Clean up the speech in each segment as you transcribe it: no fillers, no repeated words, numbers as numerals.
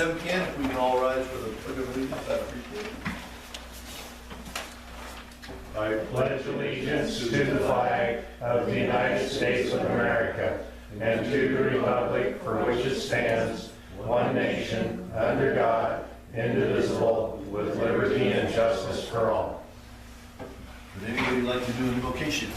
7 p.m. If we can all rise for the pledge of allegiance, I appreciate it. I pledge allegiance to the flag of the United States of America and to the republic for which it stands, one nation, under God, indivisible, with liberty and justice for all. Would anybody like to do an invocation?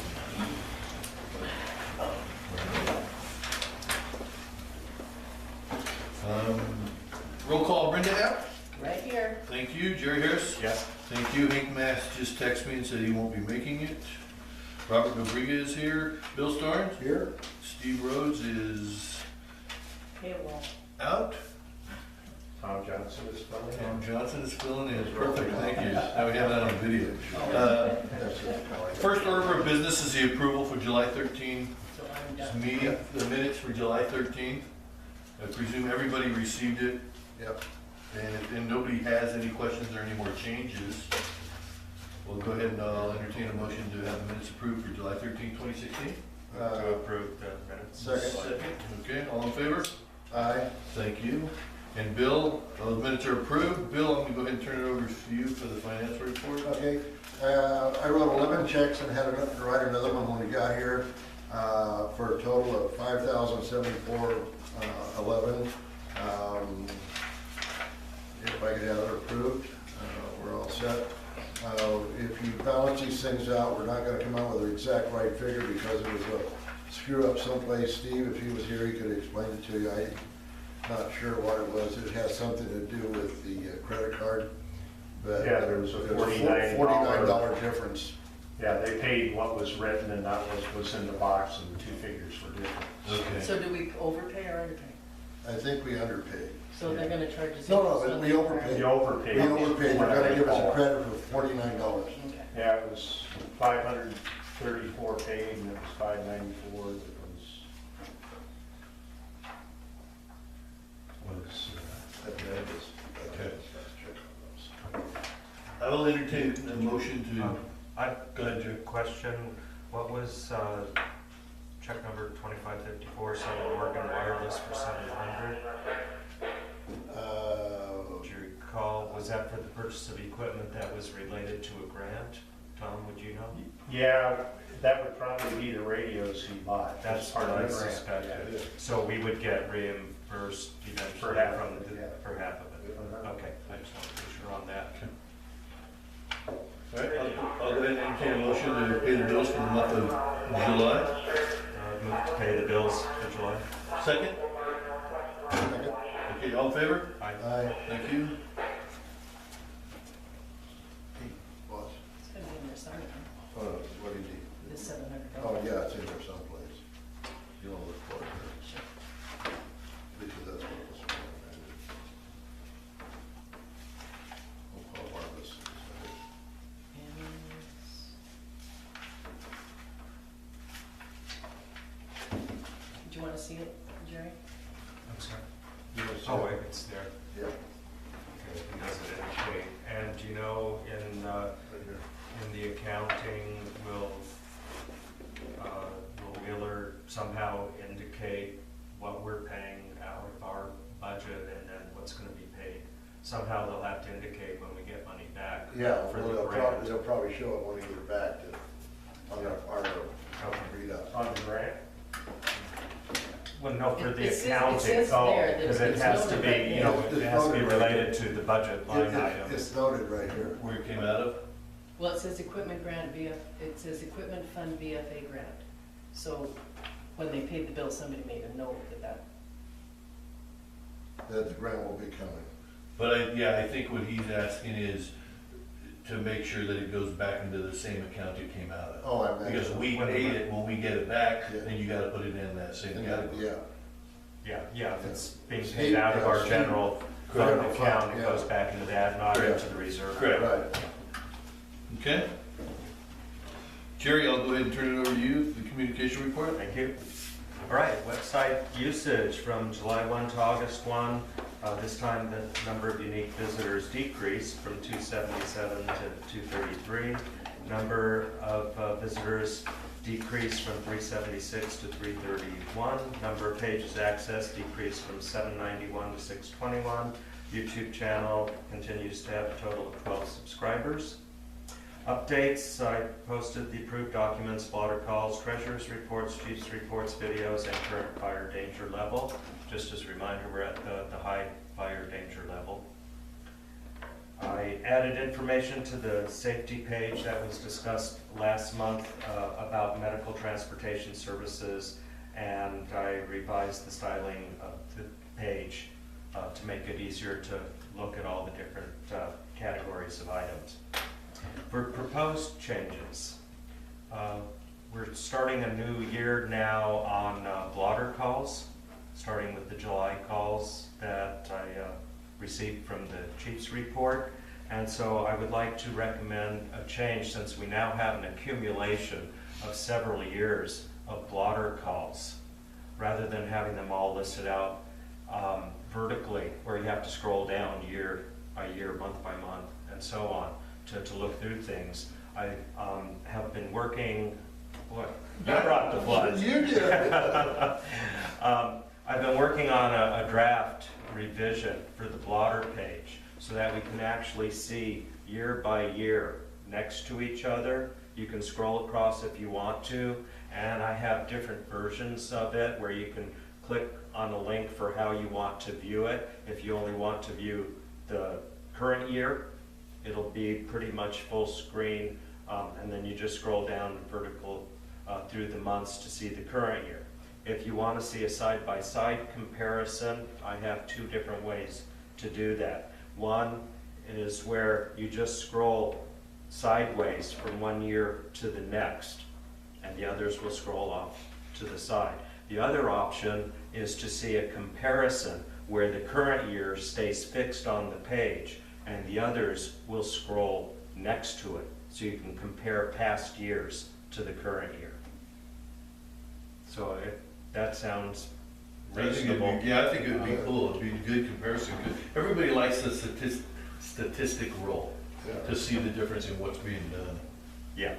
Roll call, Brenda App. Right here. Thank you. Jerry Harris. Yes. Thank you. Hank Mass just texted me and said he won't be making it. Robert Rodriguez is here. Bill Starnes. Here. Steve Rhodes is Payroll. out. Tom Johnson is filling Tom in. Johnson is filling in. Perfect. Thank you. Now we have that on video. First order of business is the approval for July 13th So I'm done. meeting, the minutes for July 13th. I presume everybody received it. Yep. And if nobody has any questions or any more changes, we'll go ahead and entertain a motion to have the minutes approved for July 13th, 2016. To approve the minutes. Second. Okay, all in favor? Aye. Thank you. And Bill, those minutes are approved. Bill, I'm gonna go ahead and turn it over to you for the financial report. Okay, I wrote 11 checks and had enough to write another one when we got here, for a total of $5,074.11. If I could have it approved, we're all set. If you balance these things out, we're not gonna come out with the exact right figure because it was a screw up someplace. Steve, if he was here, he could explain it to you. I'm not sure what it was. It has something to do with the credit card. But Yeah, there was a $49 difference. Yeah, they paid what was written and not what was in the box, and the two figures were different. Okay. So do we overpay or underpay? I think we underpaid. So they're gonna charge us? No, we overpaid. You overpaid. We overpaid. They're gonna give us a credit for $49. Okay. Yeah, it was 534 paid, and it was 594 that was. Okay. I will entertain a motion to, I've go ahead, got Joe. a question. What was check number 2554, Southern Oregon Wireless for 700? Do you recall, was that for the purchase of equipment that was related to a grant? Tom, would you know? Yeah, that would probably be the radios he bought. That's part what I of the grant. suspected. Yeah. So we would get reimbursed eventually For half from of it, yeah. for half of it? Uh-huh. Okay, I just want to be sure on that. all right, I'll go ahead and entertain a motion to pay the bills for the month of July. Move to pay the bills for July. Second? Second. Okay, all in favor? Aye. Thank you. Boss. It's gonna be in there somewhere, Oh, what did he? the $700. Oh, yeah, it's in there someplace. You want to look for it, Sure. because that's what it was for. We'll call Marvis. Do you wanna see it, Jerry? I'm sorry. You want to see Oh, it? wait, it's there. Yeah, Okay, because it indicate, and do you know, right here. in the accounting, will Wheeler somehow indicate what we're paying out of our budget and then what's gonna be paid? Somehow they'll have to indicate when we get money back Yeah, for well, the they'll grant. probably show it when we get back to, on our read up. On the grant? Well, no, for the It says- it accounting, says oh, there that because it it's has to noted be, right you there. know, it has to be It's noted right related to the budget line items. It's noted right here. Where it came out of? Well, it says equipment grant it says equipment fund VFA grant. So when they paid the bill, somebody made a note that That the grant will be coming. But I think what he's asking is to make sure that it goes back into the same account it came out of. Oh, I imagine. Because we paid it, when we get it back, Yeah. then you gotta put it in that same category. Yeah, Yeah, if it's being It's paid out of our paid- general Correct. fund account, it Yeah. goes back into that, not Correct. into the reserve. Correct. right. Okay? Jerry, I'll go ahead and turn it over to you, the communication report. Thank you. All right, website usage from July 1 to August 1. This time the number of unique visitors decreased from 277 to 233. Number of visitors decreased from 376 to 331. Number of pages accessed decreased from 791 to 621. YouTube channel continues to have a total of 12 subscribers. Updates, I posted the approved documents, blotter calls, treasurer's reports, chief's reports, videos, and current fire danger level. Just as a reminder, we're at the high fire danger level. I added information to the safety page that was discussed last month about medical transportation services, and I revised the styling of the page to make it easier to look at all the different categories of items. For proposed changes, we're starting a new year now on blotter calls, starting with the July calls that I received from the chief's report. And so I would like to recommend a change, since we now have an accumulation of several years of blotter calls, rather than having them all listed out vertically, where you have to scroll down year by year, month by month, and so on, to look through things. I have been working, what? You brought the floods. You did. I've been working on a draft revision for the blotter page, so that we can actually see year by year next to each other. You can scroll across if you want to, and I have different versions of it where you can click on a link for how you want to view it. If you only want to view the current year, it'll be pretty much full screen, and then you just scroll down vertical through the months to see the current year. If you want to see a side-by-side comparison, I have two different ways to do that. One is where you just scroll sideways from one year to the next, and the others will scroll off to the side. The other option is to see a comparison where the current year stays fixed on the page and the others will scroll next to it, so you can compare past years to the current year. So if that sounds reasonable. I think it would be cool. It'd be a good comparison. Everybody likes the statistic roll to see the difference in what's being done. Yeah.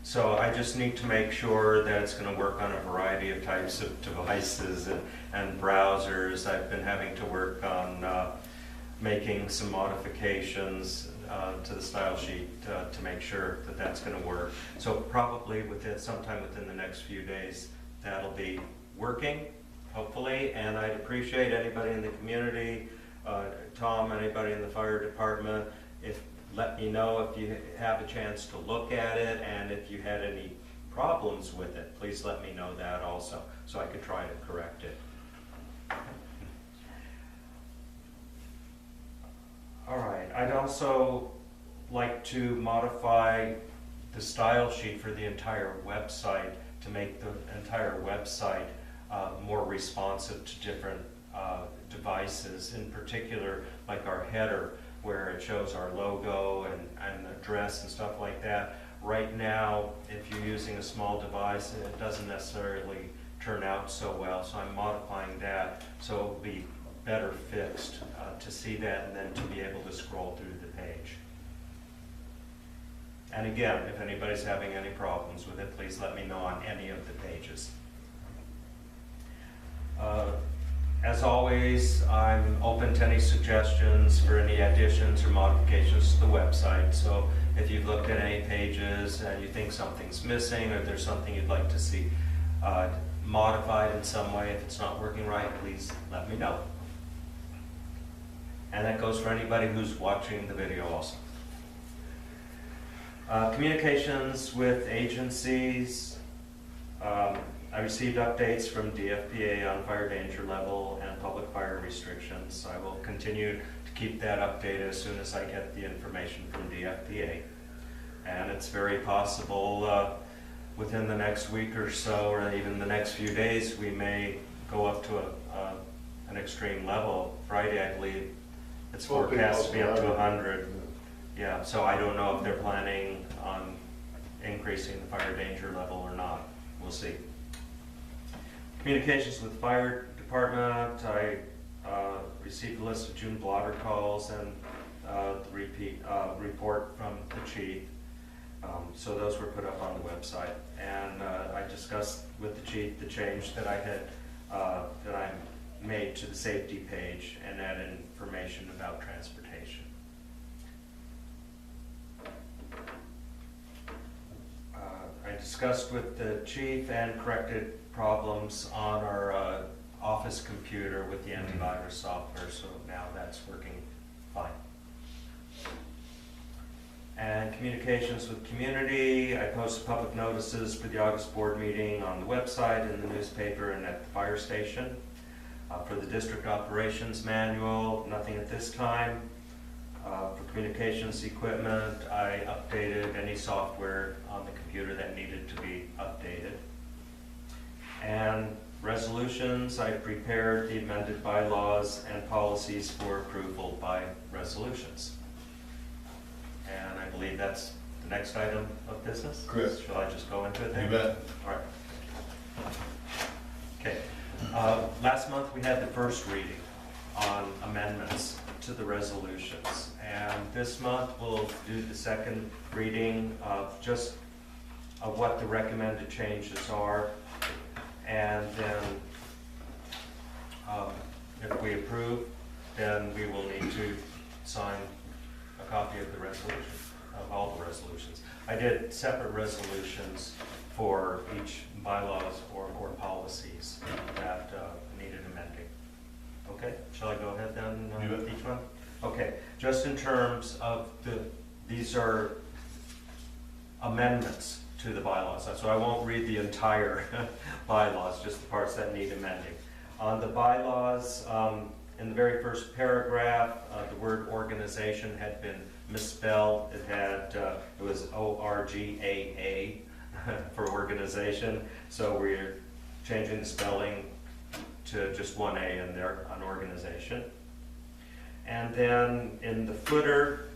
So I just need to make sure that it's going to work on a variety of types of devices and browsers. I've been having to work on making some modifications to the style sheet to make sure that that's going to work. So probably sometime within the next few days, that'll be working, hopefully. And I'd appreciate anybody in the community, Tom, anybody in the fire department, let me know if you have a chance to look at it, and if you had any problems with it, please let me know that also, so I could try to correct it. All right, I'd also like to modify the style sheet for the entire website to make the entire website more responsive to different devices, in particular like our header, where it shows our logo and address and stuff like that. Right now, if you're using a small device, it doesn't necessarily turn out so well, so I'm modifying that so it'll be better fixed to see that and then to be able to scroll through the page. And again, if anybody's having any problems with it, please let me know on any of the pages. As always, I'm open to any suggestions for any additions or modifications to the website. So if you've looked at any pages and you think something's missing, or there's something you'd like to see modified in some way, if it's not working right, please let me know. And that goes for anybody who's watching the video also. Communications with agencies. I received updates from DFPA on fire danger level and public fire restrictions. I will continue to keep that updated as soon as I get the information from DFPA. And it's very possible within the next week or so, or even the next few days, we may go up to an extreme level. Friday, I believe, it's forecast to be up to 100. Yeah, so I don't know if they're planning on increasing the fire danger level or not. We'll see. Communications with the fire department. I received a list of June blotter calls and the report from the chief. So those were put up on the website. And I discussed with the chief the change that I had, that I'm made to the safety page and add information about transportation. I discussed with the chief and corrected problems on our office computer with the antivirus software, so now that's working fine. And communications with community, I posted public notices for the August board meeting on the website, in the newspaper, and at the fire station. For the district operations manual, nothing at this time. For communications equipment, I updated any software on the computer that needed to be updated. And resolutions, I prepared the amended bylaws and policies for approval by resolutions. And I believe that's the next item of business? Correct. Shall I just go into it then? You bet. All right. Okay. Last month we had the first reading on amendments to the resolutions. And this month we'll do the second reading of just of what the recommended changes are. And then if we approve, then we will need to sign a copy of the resolution, of all the resolutions. I did separate resolutions for each bylaws or policies that needed amending. Okay, shall I go ahead then with each one? Okay, just in terms of these are amendments to the bylaws, so I won't read the entire bylaws, just the parts that need amending. On the bylaws, in the very first paragraph, the word organization had been misspelled. It was O-R-G-A-A for organization. So we're changing the spelling to just one A in there on organization. And then in the footer,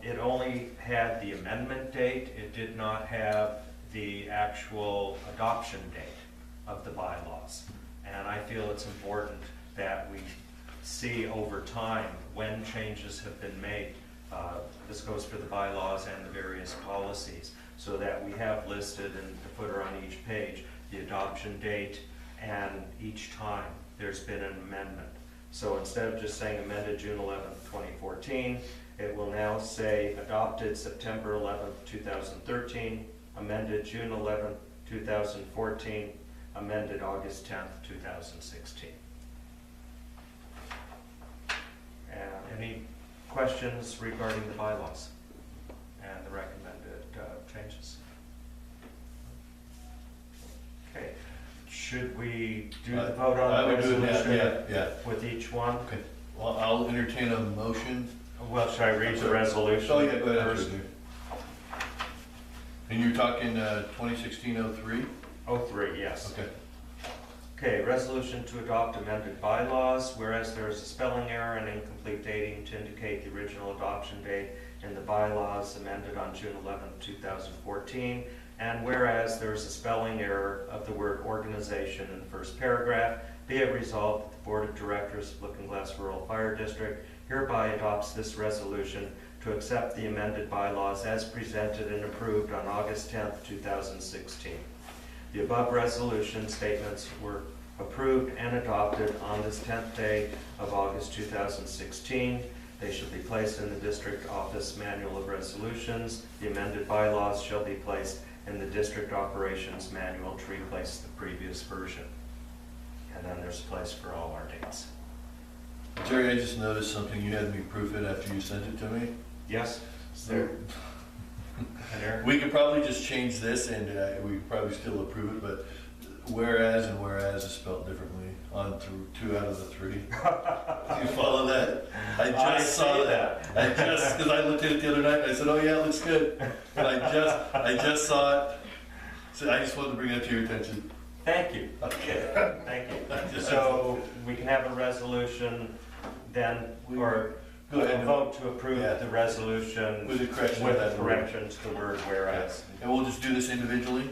it only had the amendment date. It did not have the actual adoption date of the bylaws. And I feel it's important that we see over time when changes have been made. This goes for the bylaws and the various policies, so that we have listed in the footer on each page the adoption date and each time there's been an amendment. So instead of just saying amended June 11th, 2014, it will now say adopted September 11th, 2013, amended June 11th, 2014, amended August 10th, 2016. And any questions regarding the bylaws and the recommended changes? Okay, should we do the vote on the resolution with each one? Okay, well, I'll entertain a motion. Well, should I read the resolution? Oh, yeah, go ahead. first? And you're talking 2016-03? 03, yes. Okay. Okay, resolution to adopt amended bylaws, whereas there is a spelling error and incomplete dating to indicate the original adoption date in the bylaws amended on June 11, 2014, and whereas there is a spelling error of the word organization in the first paragraph, be it resolved that the Board of Directors of Lookingglass Rural Fire District hereby adopts this resolution to accept the amended bylaws as presented and approved on August 10, 2016. The above resolution statements were approved and adopted on this 10th day of August 2016. They shall be placed in the District Office Manual of Resolutions. The amended bylaws shall be placed in the District Operations Manual to replace the previous version. And then there's a place for all our dates. Jerry, I just noticed something. You had me proof it after you sent it to me. Yes? Is there an error? We could probably just change this and we could probably still approve it, but whereas and whereas is spelled differently on through 2 out of the 3. Do you follow that? I just saw that. Because I looked at it the other night and I said, oh yeah, it looks good. And I just saw it. So I just wanted to bring that to your attention. Thank you. Okay. Thank you. So we can have a resolution then, or Go ahead a and vote to approve Yeah. the resolution With the correction with of the that word. correction to the word whereas. And we'll just do this individually?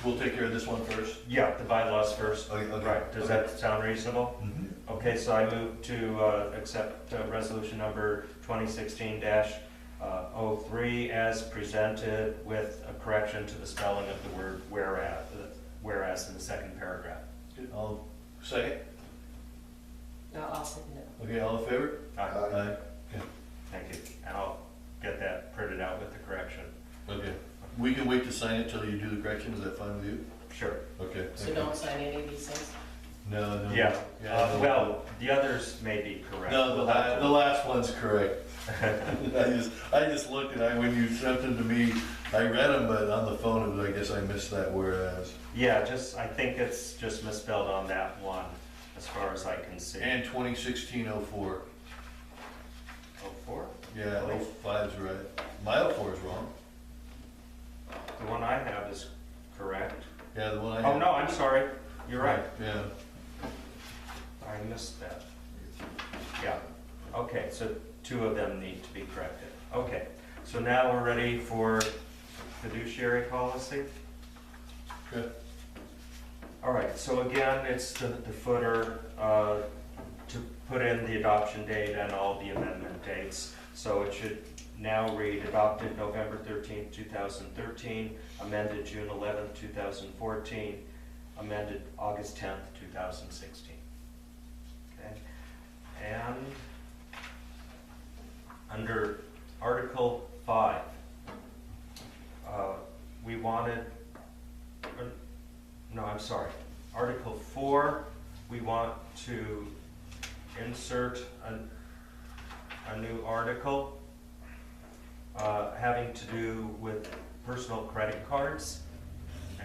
We'll take care of this one first? Yeah, the bylaws first. Okay, okay. Right, does that sound reasonable? Mm-hmm. Okay, so I move to accept resolution number 2016-03 as presented with a correction to the spelling of the word whereas in the second paragraph. I'll Second? No, I'll second it. Okay, all in favor? Aye. Okay. Thank you. And I'll get that printed out with the correction. Okay. We can wait to sign it till you do the correction, is that fine with you? Sure. Okay. So don't sign any of these things? No, no. Yeah. No. Well, the others may be correct. No, We'll have the to- last one's correct. I just looked and when you sent them to me, I read them, but on the phone, I guess I missed that whereas. Yeah, I think it's just misspelled on that one, as far as I can see. And 2016-04. 04? Yeah, Really? 05's right. My 04 is wrong. The one I have is correct. Yeah, the one I Oh, have. no, I'm sorry. You're right. Yeah. I missed that. Yeah. Okay, so 2 of them need to be corrected. Okay, so now we're ready for fiduciary policy. Good. All right, so again, it's the footer to put in the adoption date and all the amendment dates. So it should now read adopted November 13th, 2013, amended June 11th, 2014, amended August 10th, 2016. Okay, and under Article 5, we wanted, no, I'm sorry, Article 4, we want to insert a new article having to do with personal credit cards.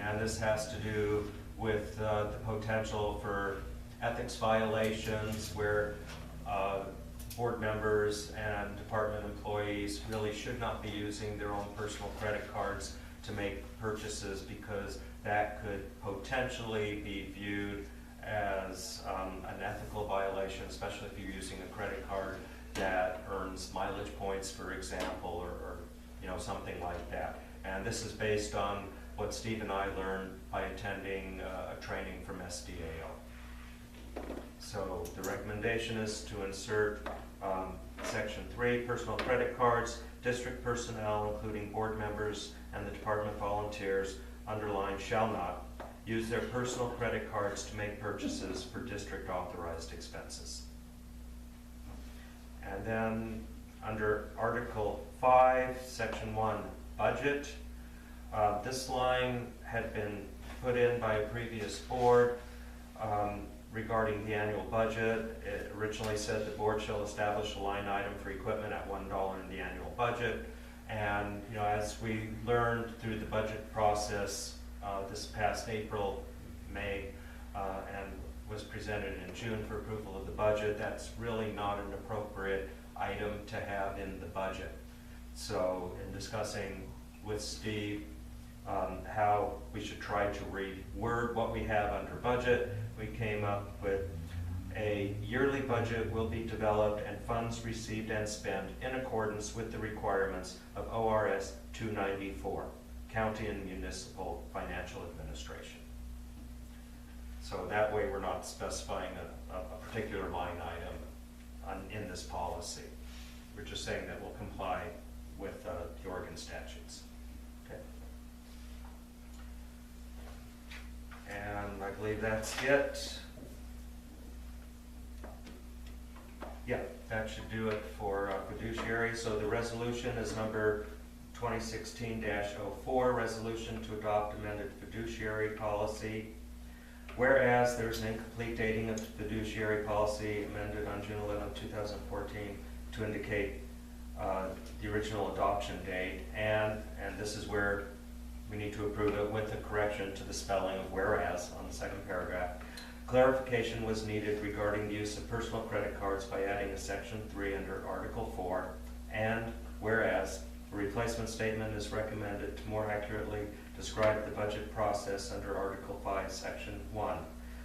And this has to do with the potential for ethics violations where board members and department employees really should not be using their own personal credit cards to make purchases, because that could potentially be viewed as an ethical violation, especially if you're using a credit card that earns mileage points, for example, or something like that. And this is based on what Steve and I learned by attending a training from SDAO. So the recommendation is to insert Section 3, personal credit cards, district personnel, including board members and the department volunteers, underline shall not use their personal credit cards to make purchases for district authorized expenses. And then under Article 5, Section 1, budget, this line had been put in by a previous board regarding the annual budget. It originally said the board shall establish a line item for equipment at $1 in the annual budget. And as we learned through the budget process this past April, May, and was presented in June for approval of the budget, that's really not an appropriate item to have in the budget. So in discussing with Steve how we should try to reword what we have under budget, we came up with a yearly budget will be developed and funds received and spent in accordance with the requirements of ORS 294, County and Municipal Financial Administration. So that way we're not specifying a particular line item in this policy. We're just saying that we'll comply with the Oregon statutes. Okay. And I believe that's it. Yeah, that should do it for fiduciary. So the resolution is number 2016-04, resolution to adopt amended fiduciary policy. Whereas there's an incomplete dating of the fiduciary policy amended on June 11, 2014 to indicate the original adoption date, and this is where we need to approve it with a correction to the spelling of whereas on the second paragraph. Clarification was needed regarding the use of personal credit cards by adding a Section 3 under Article 4, and whereas a replacement statement is recommended to more accurately describe the budget process under Article 5, Section 1.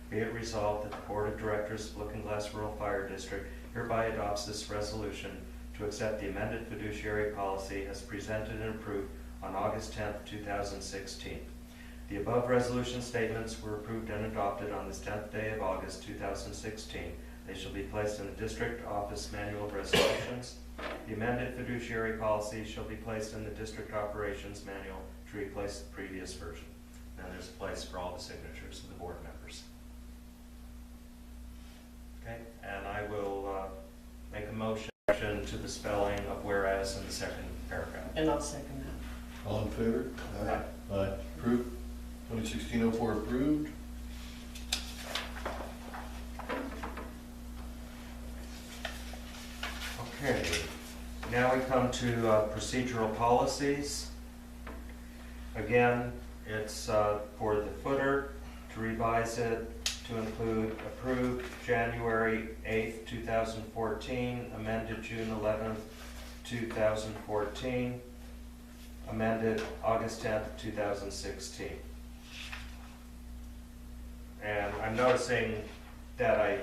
Be it resolved that the Board of Directors of Lookingglass Rural Fire District hereby adopts this resolution to accept the amended fiduciary policy as presented and approved on August 10, 2016. The above resolution statements were approved and adopted on this 10th day of August 2016. They shall be placed in the District Office Manual of Resolutions. The amended fiduciary policy shall be placed in the District Operations Manual to replace the previous version. And there's a place for all the signatures of the board members. Okay, and I will make a motion to the spelling of whereas in the second paragraph. And I'll second that. All in favor? Aye. Aye. Approved. 2016-04 approved. Okay, now we come to procedural policies. Again, it's for the footer, to revise it to include approved January 8th, 2014, amended June 11th, 2014, amended August 10th, 2016. And I'm noticing that I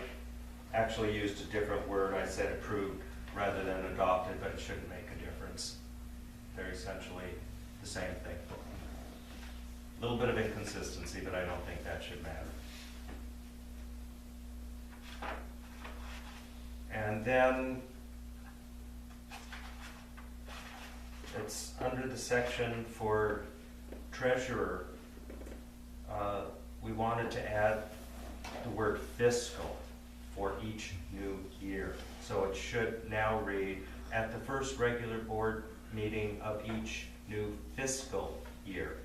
actually used a different word. I said approved rather than adopted, but it shouldn't make a difference. They're essentially the same thing. A little bit of inconsistency, but I don't think that should matter. And then it's under the section for treasurer. We wanted to add the word fiscal for each new year. So it should now read, at the first regular board meeting of each new fiscal year,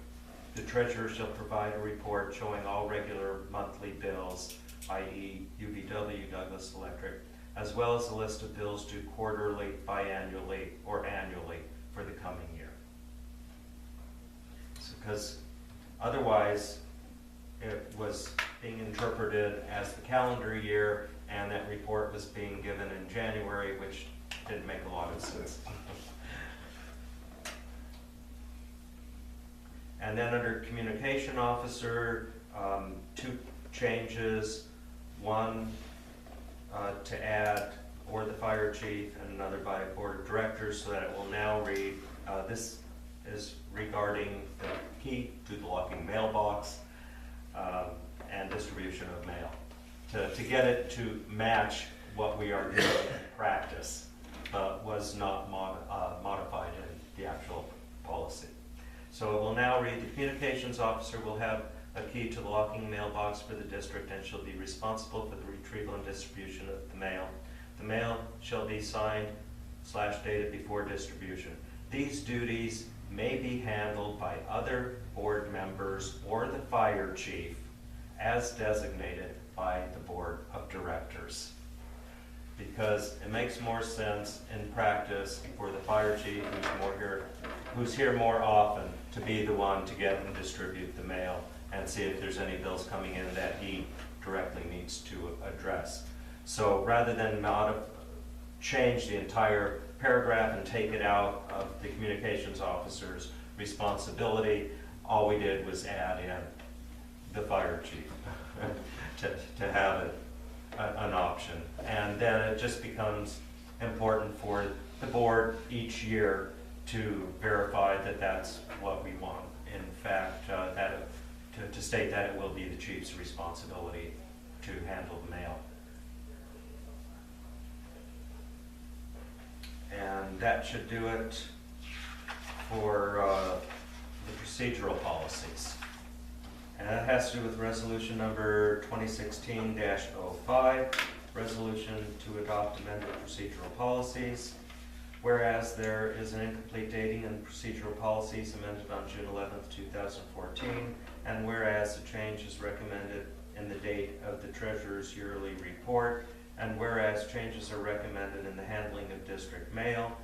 the treasurer shall provide a report showing all regular monthly bills, i.e. UVW, Douglas Electric, as well as a list of bills due quarterly, biannually, or annually for the coming year. Because otherwise, it was being interpreted as the calendar year, and that report was being given in January, which didn't make a lot of sense. And then under communication officer, two changes. One, to add or the fire chief, and another by board of directors, so that it will now read, this is regarding the key to the locking mailbox and distribution of mail. To get it to match what we are doing in practice, but was not modified in the actual policy. So it will now read, the communications officer will have a key to the locking mailbox for the district and shall be responsible for the retrieval and distribution of the mail. The mail shall be signed/dated before distribution. These duties may be handled by other board members or the fire chief as designated by the board of directors. Because it makes more sense in practice for the fire chief, who's here more often, to be the one to get and distribute the mail and see if there's any bills coming in that he directly needs to address. So rather than change the entire paragraph and take it out of the communications officer's responsibility, all we did was add in the fire chief to have it an option. And then it just becomes important for the board each year to verify that that's what we want. In fact, to state that it will be the chief's responsibility to handle the mail. And that should do it for the procedural policies. And that has to do with resolution number 2016-05, resolution to adopt amended procedural policies. Whereas there is an incomplete dating in procedural policies amended on June 11th, 2014, and whereas a change is recommended in the date of the treasurer's yearly report, and whereas changes are recommended in the handling of district mail,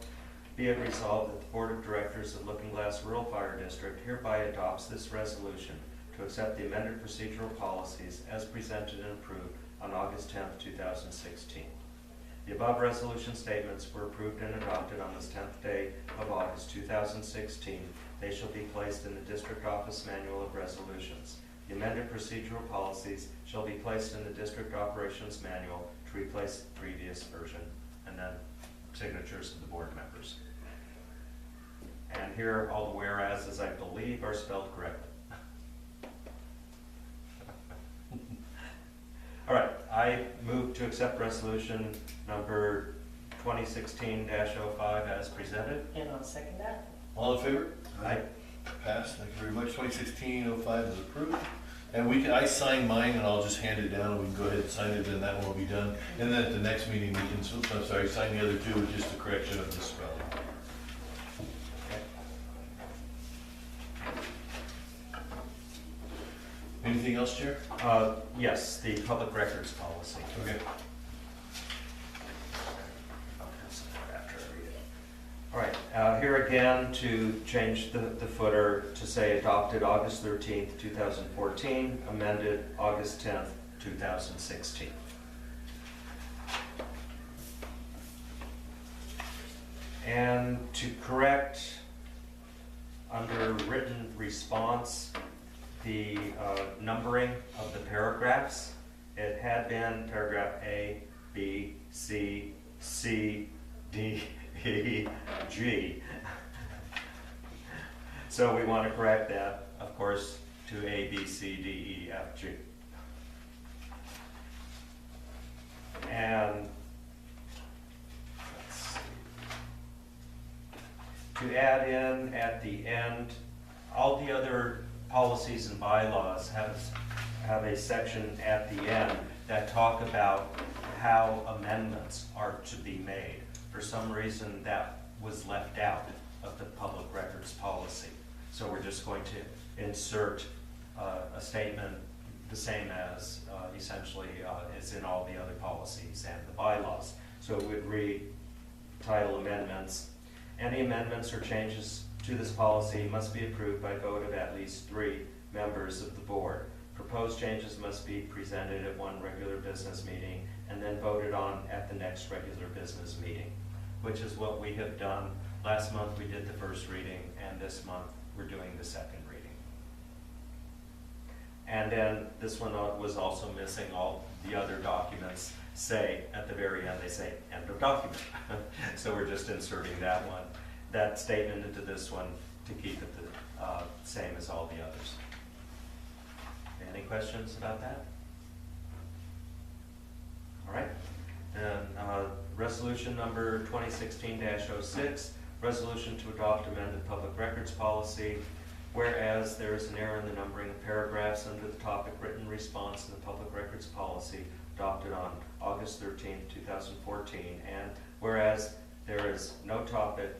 be it resolved that the Board of Directors of Lookingglass Rural Fire District hereby adopts this resolution to accept the amended procedural policies as presented and approved on August 10th, 2016. The above resolution statements were approved and adopted on this 10th day of August 2016. They shall be placed in the District Office Manual of Resolutions. The amended procedural policies shall be placed in the District Operations Manual to replace the previous version, and then signatures of the board members. And here, all the whereases, I believe, are spelled correctly. All right, I move to accept resolution number 2016-05 as presented. And I'll second that. All in favor? Aye. Passed. Thank you very much. 2016-05 is approved. And I sign mine and I'll just hand it down and we can go ahead and sign it and that one will be done. And then at the next meeting, we can, I'm sorry, sign the other two with just the correction of the spelling. Anything else, Chair? Yes, the public records policy. Okay. All right, here again to change the footer to say adopted August 13th, 2014, amended August 10th, 2016. And to correct under written response, the numbering of the paragraphs, it had been paragraph A, B, C, C, D, E, G. So we want to correct that, of course, to A, B, C, D, E, F, G. And let's see. To add in at the end, all the other policies and bylaws have a section at the end that talk about how amendments are to be made. For some reason, that was left out of the public records policy. So we're just going to insert a statement the same as essentially is in all the other policies and the bylaws. So it would read, title amendments. Any amendments or changes to this policy must be approved by vote of at least 3 members of the board. Proposed changes must be presented at one regular business meeting and then voted on at the next regular business meeting, which is what we have done. Last month we did the first reading, and this month we're doing the second reading. And then this one was also missing. All the other documents say, at the very end, they say end of document. So we're just inserting that statement into this one to keep it the same as all the others. Any questions about that? All right. And resolution number 2016-06, resolution to adopt amended public records policy. Whereas there is an error in the numbering of paragraphs under the topic written response in the public records policy adopted on August 13, 2014, and whereas there is no topic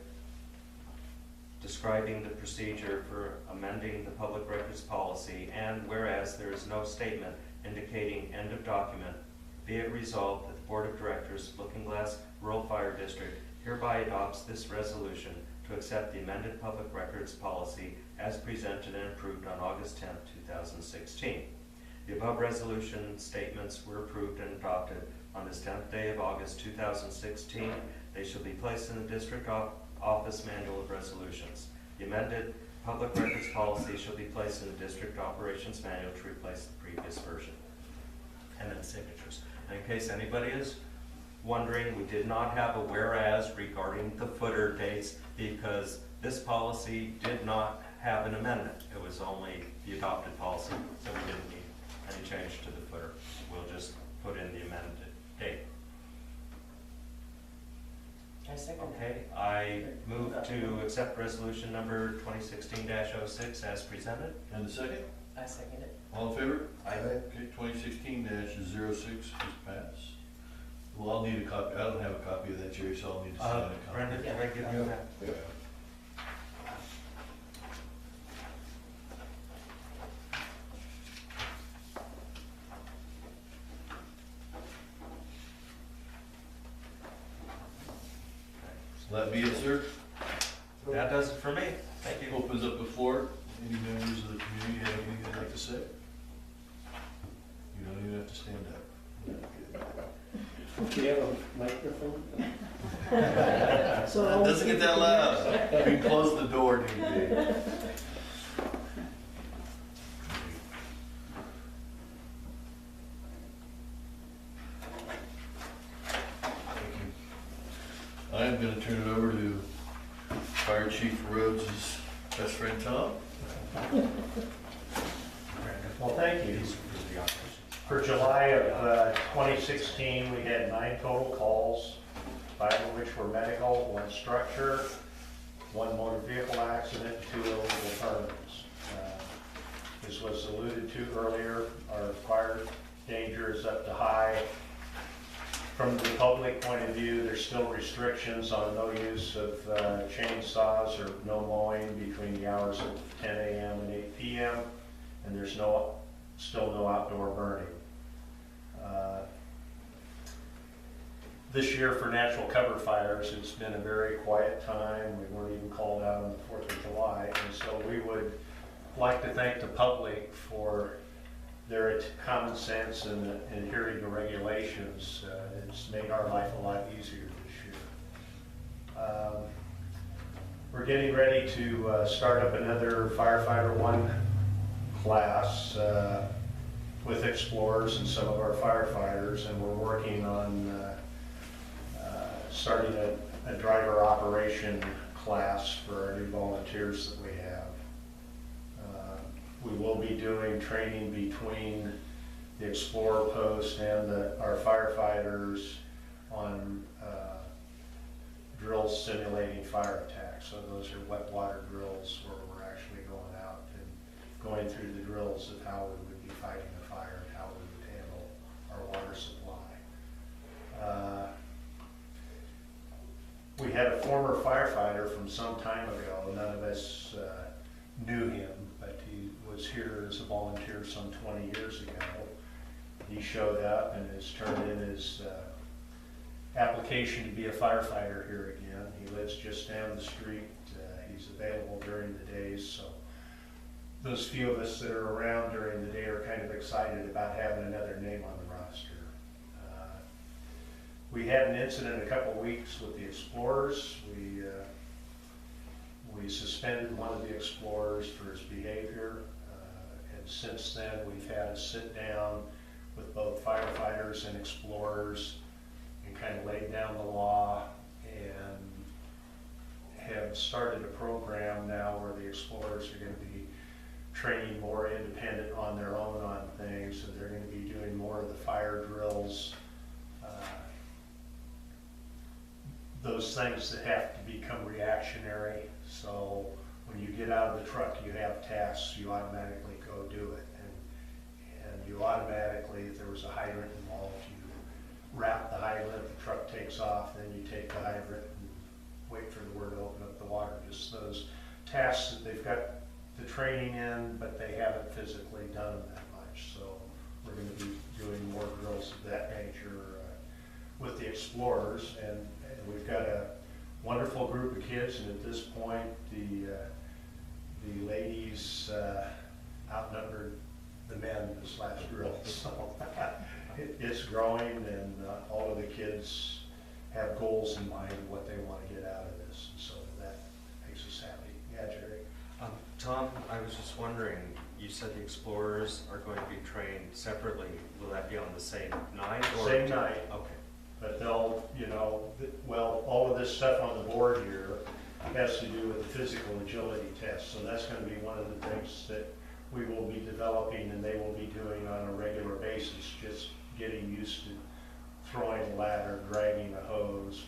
describing the procedure for amending the public records policy, and whereas there is no statement indicating end of document, be it resolved that the Board of Directors, Lookingglass Rural Fire District, hereby adopts this resolution to accept the amended public records policy as presented and approved on August 10, 2016. The above resolution statements were approved and adopted on this 10th day of August 2016. They shall be placed in the District Office Manual of Resolutions. The amended public records policy shall be placed in the District Operations Manual to replace the previous version. And then signatures. And in case anybody is wondering, we did not have a whereas regarding the footer dates because this policy did not have an amendment. It was only the adopted policy, so we didn't need any change to the footer. We'll just put in the amended date. I second that. Okay, I move to accept resolution number 2016-06 as presented. And the second? I second it. All in favor? Aye. Okay, 2016-06 is passed. Well, I'll need a copy. I don't have a copy of that, Jerry, so I'll need to sign a copy. Brenda, can I give you that? Yeah. That be it, sir? That does it for me. Thank you. Opens up the floor. Any members of the community have anything they'd like to say? You don't even have to stand up. Do you have a microphone? It doesn't get that loud. We can close the door, dude. I am going to turn it over to Fire Chief Rhodes' best friend, Tom. Well, thank you. For July of 2016, we had 9 total calls, 5 of which were medical, 1 structure, 1 motor vehicle accident, 2 illegal permits. As was alluded to earlier, our fire danger is up to high. From the public point of view, there's still restrictions on no use of chainsaws or no mowing between the hours of 10 a.m. and 8 p.m. And there's still no outdoor burning. This year for natural cover fires, it's been a very quiet time. We weren't even called out on the 4th of July. And so we would like to thank the public for their common sense and adhering to regulations. It's made our life a lot easier this year. We're getting ready to start up another Firefighter 1 class with explorers and some of our firefighters, and we're working on starting a driver operation class for our new volunteers that we have. We will be doing training between the Explorer post and our firefighters on drills simulating fire attacks. So those are wet water drills where we're actually going out and going through the drills of how we would be fighting a fire and how we would handle our water supply. We had a former firefighter from some time ago. None of us knew him, but he was here as a volunteer some 20 years ago. He showed up and has turned in his application to be a firefighter here again. He lives just down the street. He's available during the days, so those few of us that are around during the day are kind of excited about having another name on the roster. We had an incident a couple weeks with the Explorers. We suspended one of the Explorers for his behavior, and since then we've had a sit down with both firefighters and Explorers and kind of laid down the law, and have started a program now where the Explorers are going to be training more independent on their own on things, and they're going to be doing more of the fire drills, those things that have to become reactionary. So when you get out of the truck, you have tasks, you automatically go do it. And you automatically, if there was a hydrant involved, you wrap the hydrant, the truck takes off, then you take the hydrant and wait for the word to open up the water. Just those tasks that they've got the training in, but they haven't physically done them that much. So we're going to be doing more drills of that nature with the Explorers, and we've got a wonderful group of kids, and at this point the ladies outnumbered the men this last drill. So it's growing, and all of the kids have goals in mind of what they want to get out of this, and so that makes us happy. Yeah, Jerry? Tom, I was just wondering, you said the Explorers are going to be trained separately. Will that be on the same night? Or Same night. Okay. But they'll, well, all of this stuff on the board here has to do with the physical agility test. So that's going to be one of the things that we will be developing and they will be doing on a regular basis, just getting used to throwing a ladder, dragging a hose,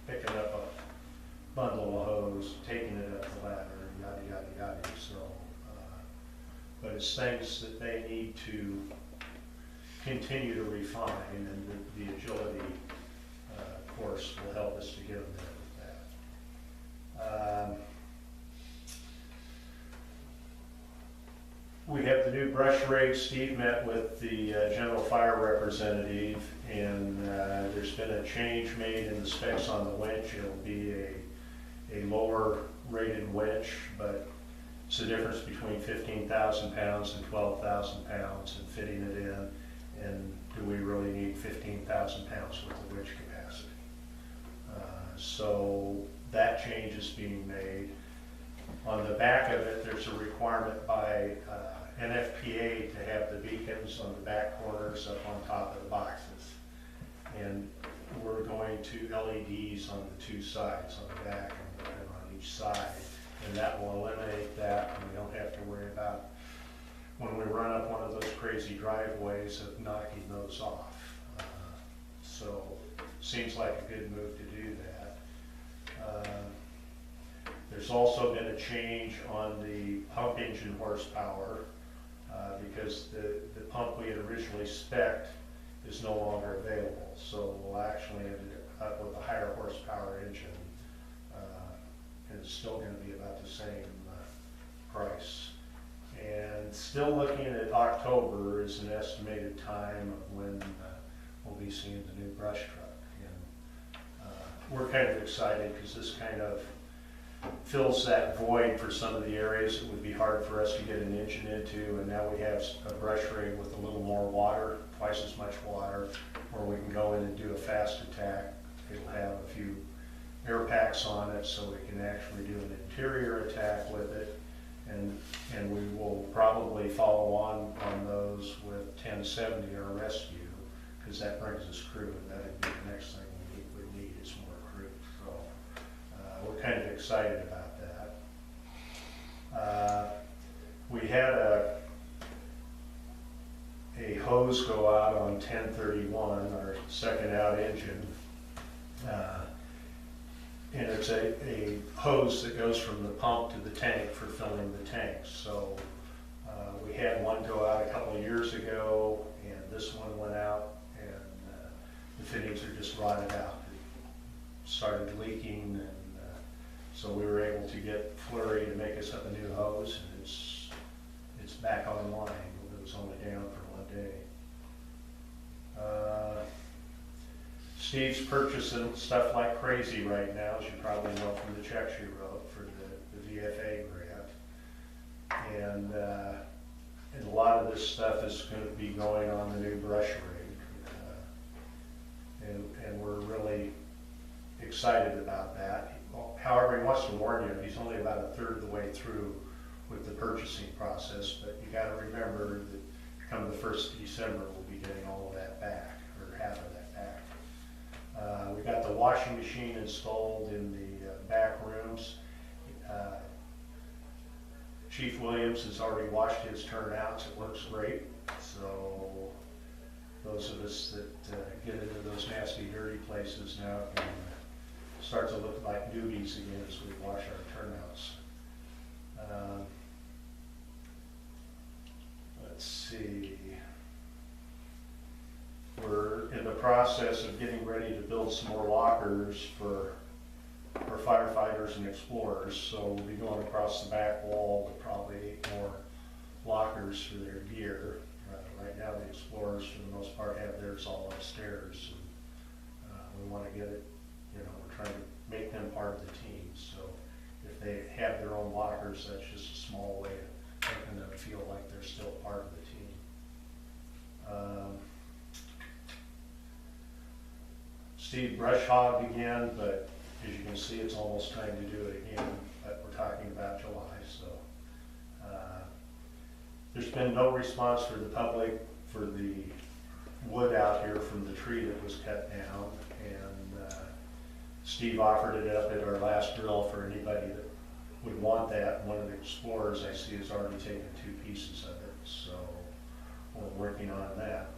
picking up a bundle of hose, taking it up the ladder, yada, yada, yada. So, but it's things that they need to continue to refine, and the agility course will help us to get them there with that. We have the new brush rig. Steve met with the general fire representative, and there's been a change made in the specs on the winch. It'll be a lower rated winch, but it's the difference between 15,000 pounds and 12,000 pounds and fitting it in. And do we really need 15,000 pounds worth of winch capacity? So that change is being made. On the back of it, there's a requirement by NFPA to have the beacons on the back corners up on top of the boxes. And we're going to LEDs on the two sides, on the back and on each side. And that will eliminate that, and we don't have to worry about when we run up one of those crazy driveways of knocking those off. So seems like a good move to do that. There's also been a change on the pump engine horsepower. because the pump we had originally spec'd is no longer available. So we'll actually end up with a higher horsepower engine. And it's still gonna be about the same price. And still looking at October is an estimated time of when we'll be seeing the new brush truck. And we're kind of excited because this kind of fills that void for some of the areas that would be hard for us to get an engine into, and now we have a brush rig with a little more water, twice as much water, where we can go in and do a fast attack. It'll have a few air packs on it, so we can actually do an interior attack with it, and we will probably follow on those with 1070 or rescue, because that brings us crew, and that'd be the next thing we need is more crew. So we're kind of excited about that. We had a hose go out on 1031, our second out engine. And it's a hose that goes from the pump to the tank for filling the tanks. So we had one go out a couple of years ago, and this one went out, and the fittings are just rotted out. It started leaking, and so we were able to get Flurry to make us up a new hose, and it's back online. It was only down for 1 day. Steve's purchasing stuff like crazy right now, as you probably know from the checks you wrote for the VFA grant. And a lot of this stuff is going to be going on the new brush rig. And we're really excited about that. However, he wants to warn you, he's only about a third of the way through with the purchasing process, but you got to remember that come the 1st of December, we'll be getting all of that back, or half of that back. We got the washing machine installed in the back rooms. Chief Williams has already washed his turnouts. It works great. So those of us that get into those nasty, dirty places now can start to look like newbies again as we wash our turnouts. Let's see. We're in the process of getting ready to build some more lockers for firefighters and explorers. So we'll be going across the back wall to probably 8 more lockers for their gear. Right now the explorers for the most part have theirs all upstairs. And, we want to get it, we're trying to make them part of the team. So if they have their own lockers, that's just a small way of making them feel like they're still part of the team. Steve brush hogged again, but as you can see, it's almost time to do it again, but we're talking about July, so. There's been no response for the public for the wood out here from the tree that was cut down, and Steve offered it up at our last drill for anybody that would want that. One of the explorers I see has already taken 2 pieces of it, so we're working on that.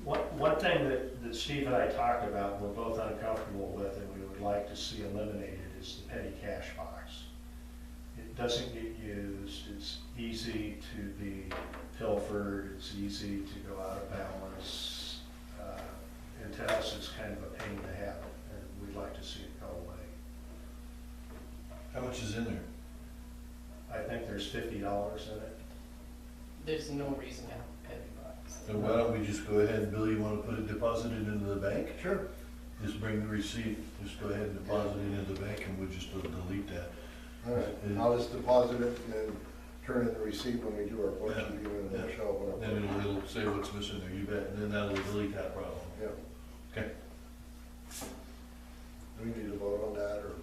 One thing that Steve and I talked about, we're both uncomfortable with, and we would like to see eliminated, is the petty cash box. It doesn't get used. It's easy to be pilfered. It's easy to go out of balance. And to us, it's kind of a pain to have it, and we'd like to see it go away. How much is in there? I think there's $50 in it. There's no reason to have a petty box. So why don't we just go ahead, Bill, you want to put it deposited into the bank? Sure. Just bring the receipt, just go ahead and deposit it into the bank, and we'll just delete that. All right, I'll just deposit it and then turn in the receipt when we do our bookkeeping and we'll show what Then it'll say what's missing there, you bet, and then that'll delete that problem. Yeah. Okay. Do we need to vote on that, or?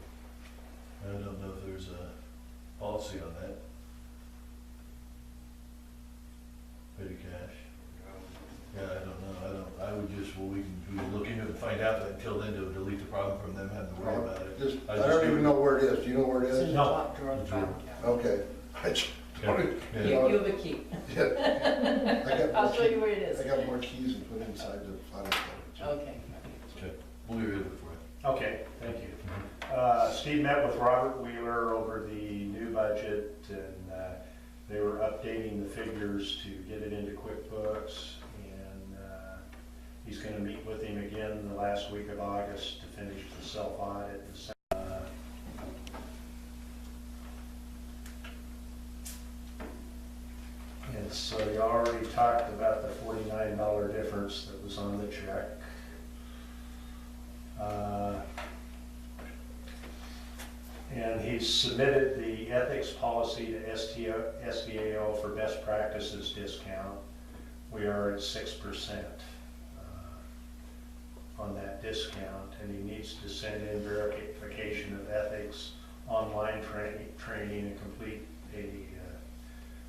I don't know if there's a policy on that. Petty cash. Yeah, I don't know, I would just, we can look into it and find out, but until then, to delete the problem from them having to worry about it. I don't even know where it is. Do you know where it It's in is? the top drawer of the file cabinet. Okay. I just wanted- Yeah. You have a key. Yeah. I'll show you where it is. I got more keys and put inside the file cabinet. Okay. Okay, we'll get rid of it for you. Okay, thank you. Steve met with Robert Wheeler over the new budget, and They were updating the figures to get it into QuickBooks, and he's going to meet with him again the last week of August to finish the self-audit. And so you already talked about the $49 difference that was on the check. And he submitted the ethics policy to SDAO for best practices discount. We are at 6% on that discount, and he needs to send in verification of ethics, online training, and complete a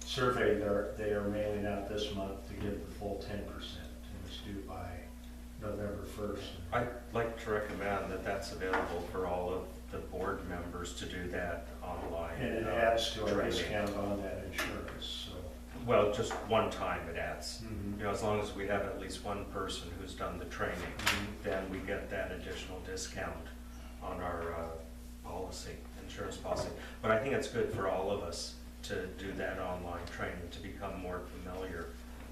survey they are mailing out this month to give the full 10%, and it's due by November 1st. I'd like to recommend that that's available for all of the board members to do that online. And it adds to our training. discount on that insurance, so. Well, just one time it adds. Mhm. You know, as long as we have at least one person who's done the training, then we get that additional discount on our policy, insurance policy. But I think it's good for all of us to do that online training, to become more familiar.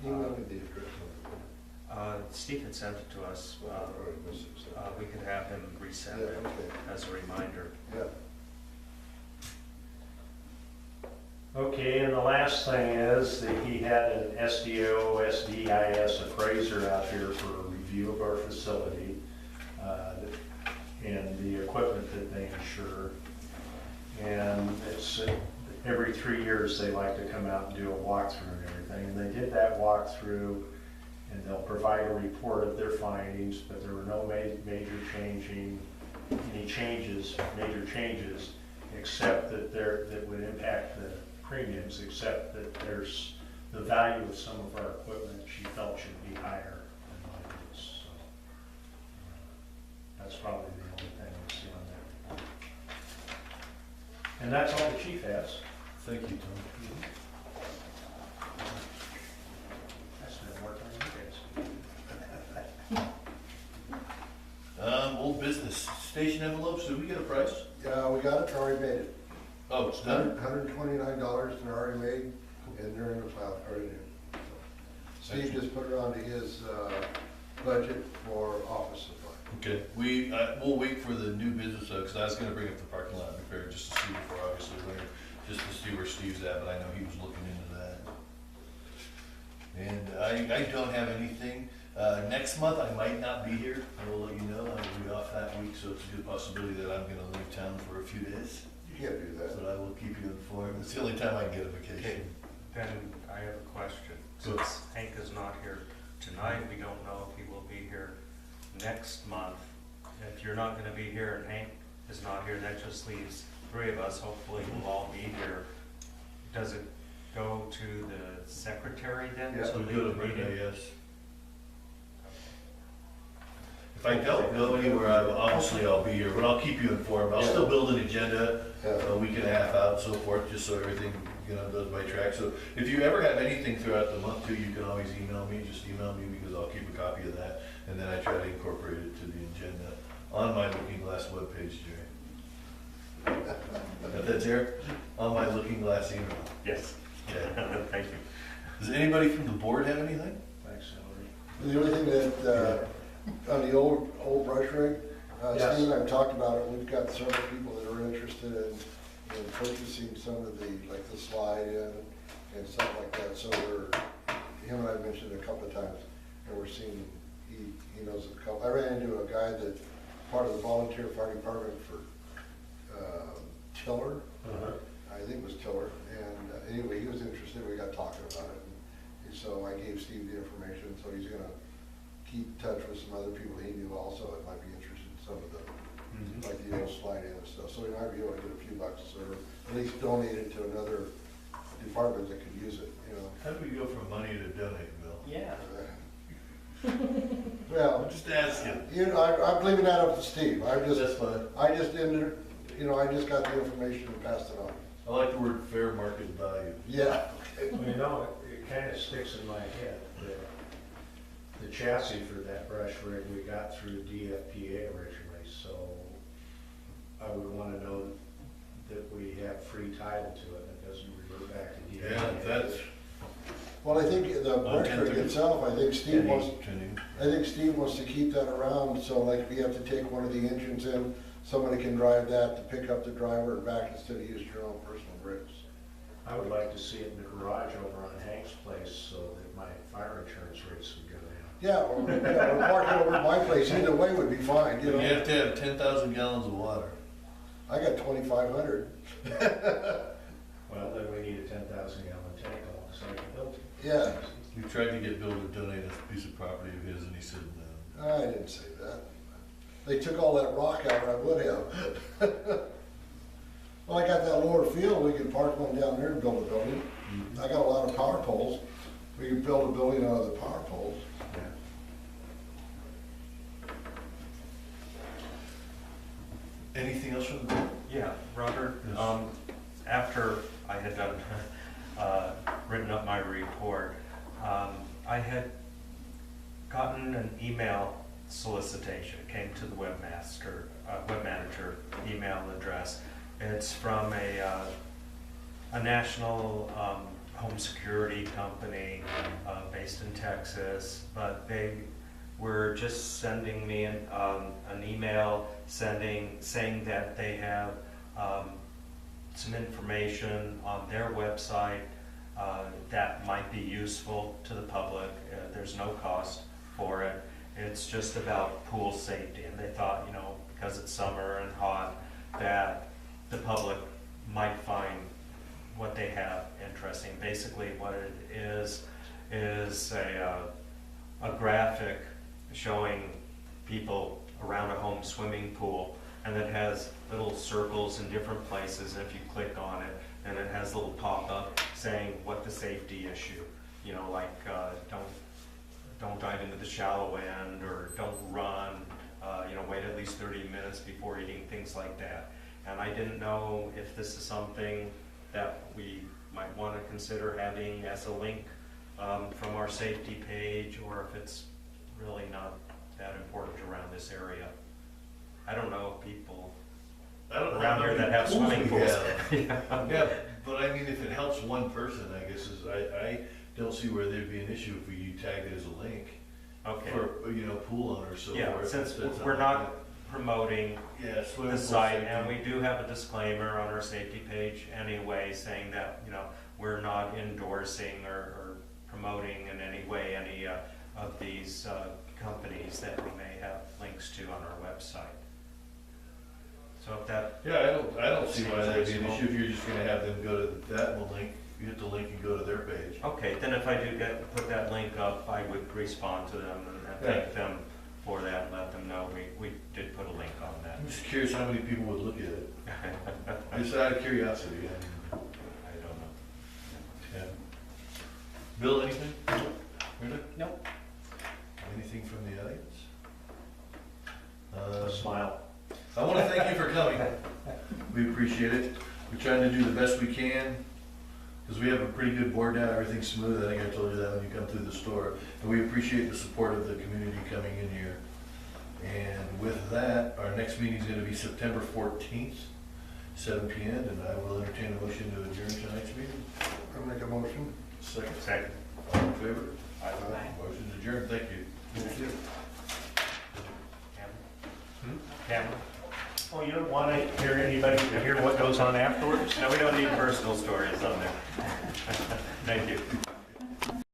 Email me the address. Steve had sent it to us. We could have him resend Yeah, it okay. as a reminder. Yeah. Okay, and the last thing is that he had an SDO, SDIS appraiser out here for a review of our facility and the equipment that they insure. And it's every 3 years they like to come out and do a walkthrough and everything. And they did that walkthrough, and they'll provide a report of their findings, but there were no major changes, except that that would impact the premiums, except that there's the value of some of our equipment she felt should be higher than what it is. So that's probably the only thing we see on that report. And that's all the chief has. Thank you, Tom. I spent more time than you guys. Old business, station envelopes, did we get a price? Yeah, we got it, already made it. Oh, it's done? $129, they're already made, and they're in the cloud, already in. Steve just put it onto his budget for office supply. Okay, we'll wait for the new business, because I was gonna bring up the parking lot repair just to see before obviously winter, just to see where Steve's at, but I know he was looking into that. And I don't have anything. Next month I might not be here, I will let you know, I'll be off that week, so it's a good possibility that I'm gonna leave town for a few days. You can't do that. But I will keep you informed, it's the only time I can get a Okay, vacation. then I have a question. Good. Since Hank is not here tonight, we don't know if he will be here next month. If you're not gonna be here and Hank is not here, that just leaves 3 of us. Hopefully we'll all be here. Does it go to the secretary then Yeah, to We lead go the to Monday, meeting? yes. If I don't go anywhere, obviously I'll be here, but I'll keep you informed. I'll still build an agenda Yeah. a week and a half out and so forth, just so everything, does by track. So if you ever have anything throughout the month too, you can always email me, just email me because I'll keep a copy of that. And then I try to incorporate it to the agenda on my Lookingglass webpage, Jerry. Got that, Jerry? On my Lookingglass email. Yes. Okay. Thank you. Does anybody from the board have anything? Thanks, Hillary. The only thing that, on the old brush rig, Yes. Steve and I have talked about it, we've got several people that are interested in purchasing some of the, like the slide in and stuff like that, so him and I mentioned it a couple of times, and we're seeing, he knows a couple, I ran into a guy that, part of the volunteer fire department for, Tiller, I think it was Tiller, and anyway, he was interested, we got talking about it, and so I gave Steve the information, so he's gonna keep in touch with some other people he knew also that might be interested in some of the, like the old slide in and stuff, so he might be able to get a few bucks or at least donate it to another department that could use it, How do we go from money to donate, Bill? Yeah. Well, I'm just asking. I'm leaving that up to Steve, That's fine. I just ended, I just got the information and passed it on. I like the word fair market value. Yeah. Well, it kind of sticks in my head. The chassis for that brush rig we got through DFPA originally, so I would want to know that we have free title to it, and it doesn't revert back to DFPA. Yeah, brush rig 10:30? itself, I think Steve wants, 10. I think Steve wants to keep that around, so like if you have to take one of the engines in, somebody can drive that to pick up the driver and back instead of using your own personal rigs. I would like to see it in the garage over on Hank's place so that my fire insurance rates would go down. Yeah, or park it over at my place, either way would be fine, you You know. have to have 10,000 gallons of water. I got 2,500. Well, then we need a 10,000 gallon tank alongside the building. Yeah, We tried to get Bill to donate a piece of property of his, and he said no. I didn't say that. They took all that rock out, I would have. Well, I got that lower field, we could park one down there and build a building. I got a lot of power poles. We could build a building out of the power poles. Anything else from the board? Yeah, Robert, Yes. after I had done, written up my report, I had gotten an email solicitation. It came to the webmanager email address. It's from a national home security company based in Texas, but they were just sending me an email saying that they have some information on their website that might be useful to the public. There's no cost for it. It's just about pool safety, and they thought, you know, because it's summer and hot, that the public might find what they have interesting. Basically, what it is a graphic showing people around a home swimming pool, and it has little circles in different places, and if you click on it, and it has a little pop-up saying what the safety issue, you know, like don't dive into the shallow end, or don't run, you know, wait at least 30 minutes before eating, things like that. And I didn't know if this is something that we might want to consider having as a link from our safety page, or if it's really not that important around this area. I don't know if people I don't know around how here many that have pools swimming we pools. have. Yeah, but I mean, if it helps one person, I guess I don't see where there'd be an issue if you tag it as a link Okay, for, you know, pool owners, so. yeah, forth. since That's we're not not promoting Yeah, swimming the pool site, safety. and we do have a disclaimer on our safety page anyway, saying that, you know, we're not endorsing or promoting in any way any of these companies that we may have links to on our website. So if that, Yeah, I don't see why that'd be an issue if you're just gonna have them go to that one link, you hit the link and go to their page. okay, then if I do put that link up, I would respond to them and thank them for that, and let them know we did put a link on that. I'm just curious how many people would look at it, just out of curiosity. I don't know. Yeah. Bill, anything? Rita? Nope. Anything from the audience? A smile. I want to thank you for coming. We appreciate it. We're trying to do the best we can, because we have a pretty good board now, everything's smooth. I think I told you that when you come through the store. And we appreciate the support of the community coming in here. And with that, our next meeting is going to be September 14th, 7 p.m. And I will entertain a motion to adjourn tonight's meeting. I'll make a motion. Second. All in favor? Aye. Motion adjourned. Thank you. Thank you. Cameron? Oh, you don't want to hear anybody to hear what goes on afterwards? No, we don't need personal stories on there. Thank you.